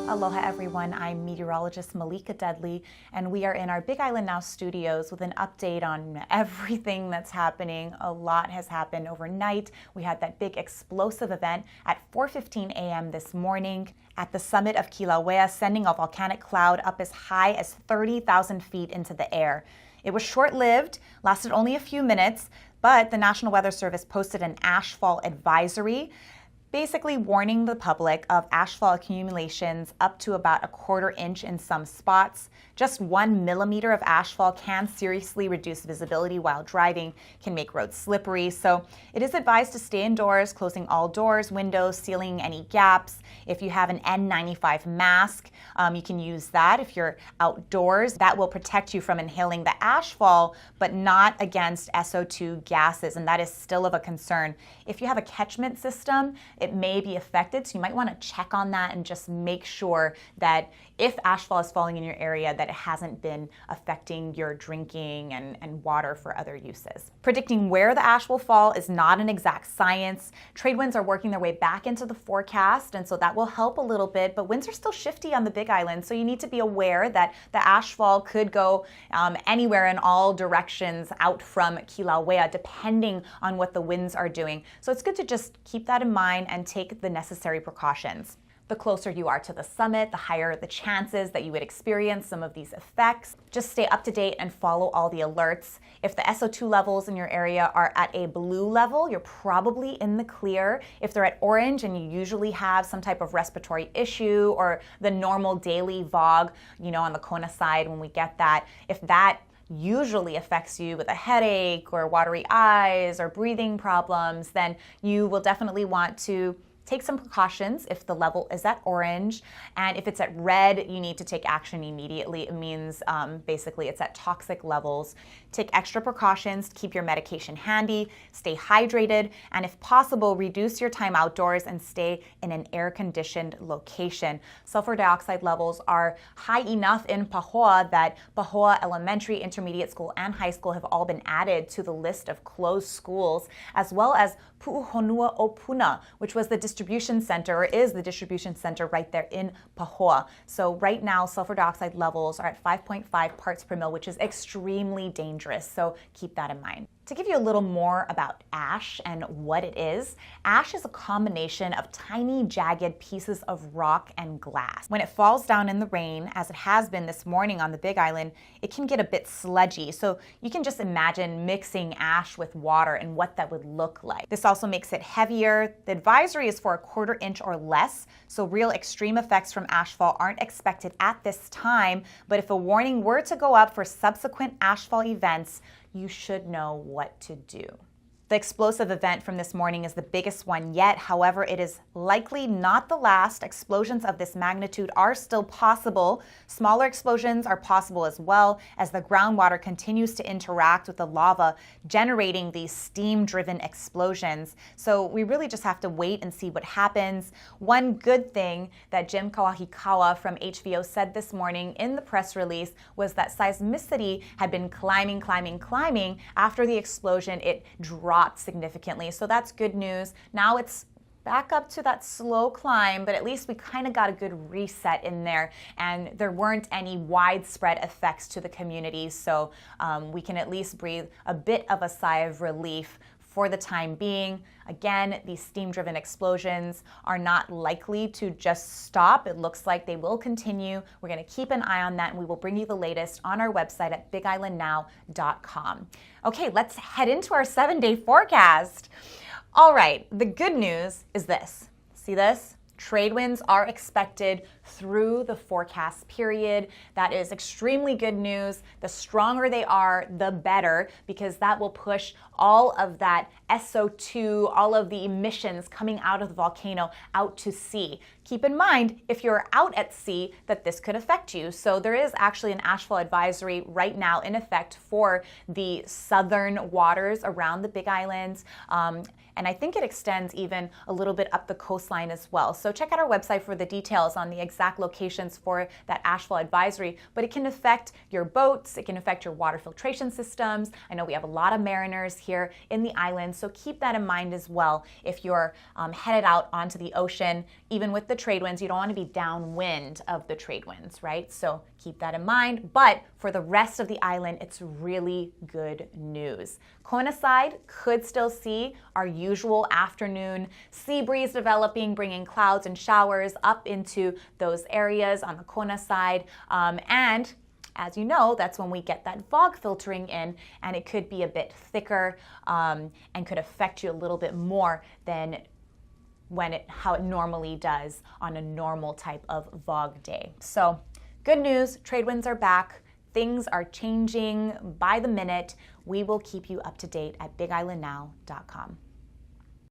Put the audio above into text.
Aloha everyone, I'm meteorologist Malika Dudley, and we are in our Big Island Now studios with an update on everything that's happening. A lot has happened overnight. We had that big explosive event at 4:15 a.m. this morning at the summit of Kilauea, sending a volcanic cloud up as high as 30,000 feet into the air. It was short-lived, lasted only a few minutes, but the National Weather Service posted an ashfall advisory, basically warning the public of ashfall accumulations up to about a quarter inch in some spots. Just 1 millimeter of ashfall can seriously reduce visibility while driving, can make roads slippery. So it is advised to stay indoors, closing all doors, windows, sealing any gaps. If you have an N95 mask, you can use that. If you're outdoors, that will protect you from inhaling the ashfall, but not against SO2 gases, and that is still of a concern. If you have a catchment system, it may be affected, so you might want to check on that and just make sure that if ashfall is falling in your area, that it hasn't been affecting your drinking and water for other uses. Predicting where the ash will fall is not an exact science. Trade winds are working their way back into the forecast, and so that will help a little bit, but winds are still shifty on the Big Island, so you need to be aware that the ashfall could go anywhere in all directions out from Kilauea, depending on what the winds are doing. So it's good to just keep that in mind and take the necessary precautions. The closer you are to the summit, the higher the chances that you would experience some of these effects. Just stay up to date and follow all the alerts. If the SO2 levels in your area are at a blue level, you're probably in the clear. If they're at orange and you usually have some type of respiratory issue or the normal daily VOG, on the Kona side when we get that, if that usually affects you with a headache or watery eyes or breathing problems, then you will definitely want to take some precautions if the level is at orange. And if it's at red, you need to take action immediately. It means basically it's at toxic levels. Take extra precautions, keep your medication handy, stay hydrated, and if possible, reduce your time outdoors and stay in an air-conditioned location. Sulfur dioxide levels are high enough in Pahoa that Pahoa Elementary, Intermediate School, and High School have all been added to the list of closed schools, as well as Pu'uhonua Opuna, which was the distribution center, or is the distribution center right there in Pahoa. So right now, sulfur dioxide levels are at 5.5 parts per mil, which is extremely dangerous. So keep that in mind. To give you a little more about ash and what it is, ash is a combination of tiny jagged pieces of rock and glass. When it falls down in the rain, as it has been this morning on the Big Island, it can get a bit sludgy. So you can just imagine mixing ash with water and what that would look like. This also makes it heavier. The advisory is for a quarter inch or less, so real extreme effects from ashfall aren't expected at this time, but if a warning were to go up for subsequent ashfall events, you should know what to do. The explosive event from this morning is the biggest one yet. However, it is likely not the last. Explosions of this magnitude are still possible. Smaller explosions are possible as well as the groundwater continues to interact with the lava, generating these steam-driven explosions. So we really just have to wait and see what happens. One good thing that Jim Kawahikawa from HVO said this morning in the press release was that seismicity had been climbing. After the explosion, it dropped significantly. So that's good news. Now it's back up to that slow climb, but at least we kind of got a good reset in there, and there weren't any widespread effects to the community. So we can at least breathe a bit of a sigh of relief for the time being. Again, these steam-driven explosions are not likely to just stop. It looks like they will continue. We're going to keep an eye on that, and we will bring you the latest on our website at bigislandnow.com. Okay, let's head into our 7-day forecast. All right, the good news is this. See this? Trade winds are expected through the forecast period. That is extremely good news. The stronger they are, the better, because that will push all of that SO2, all of the emissions coming out of the volcano out to sea. Keep in mind, if you're out at sea, that this could affect you. So there is actually an ashfall advisory right now in effect for the southern waters around the Big Island. And I think it extends even a little bit up the coastline as well. So check out our website for the details on the exact locations for that ashfall advisory. But it can affect your boats, it can affect your water filtration systems. I know we have a lot of mariners here in the islands, So keep that in mind as well. If you're headed out onto the ocean, even with the trade winds, you don't want to be downwind of the trade winds, right? So keep that in mind. But for the rest of the island, it's really good news. Kona side could still see our usual afternoon sea breeze developing, bringing clouds and showers up into those areas on the Kona side. And as you know, that's when we get that fog filtering in, and it could be a bit thicker and could affect you a little bit more than how it normally does on a normal type of fog day. So good news, trade winds are back. Things are changing by the minute. We will keep you up to date at BigIslandNow.com.